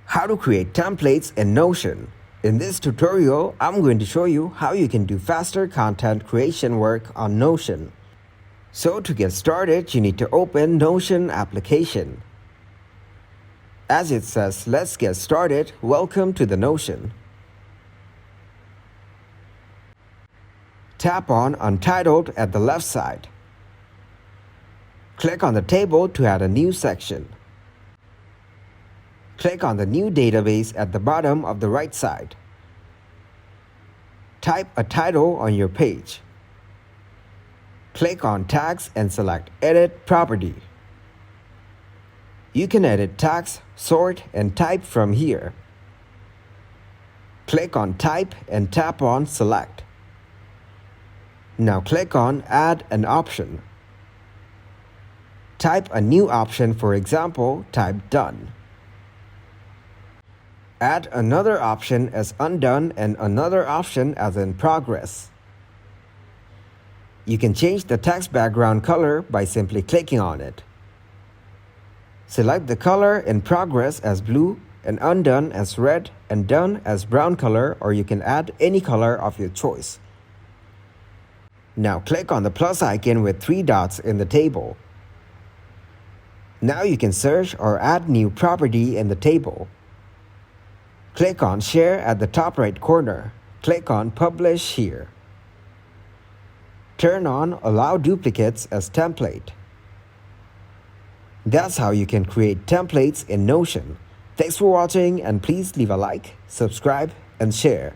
How to create templates in Notion. In this tutorial, I'm going to show you how you can do faster content creation work on Notion. So to get started, you need to open Notion application. As it says, let's get started. Welcome to the Notion. Tap on Untitled at the left side. Click on the table to add a new section. Click on the New Database at the bottom of the right side. Type a title on your page. Click on Tags and select Edit Property. You can edit tags, sort, and type from here. Click on Type and tap on Select. Now click on Add an option. Type a new option, for example, type Done. Add another option as Undone and another option as In Progress. You can change the text background color by simply clicking on it. Select the color In Progress as blue and Undone as red and Done as brown color, or you can add any color of your choice. Now click on the plus icon with 3 dots in the table. Now you can search or add new property in the table. Click on Share at the top right corner. Click on Publish here. Turn on Allow Duplicates as Template. That's how you can create templates in Notion. Thanks for watching, and please leave a like, subscribe, and share.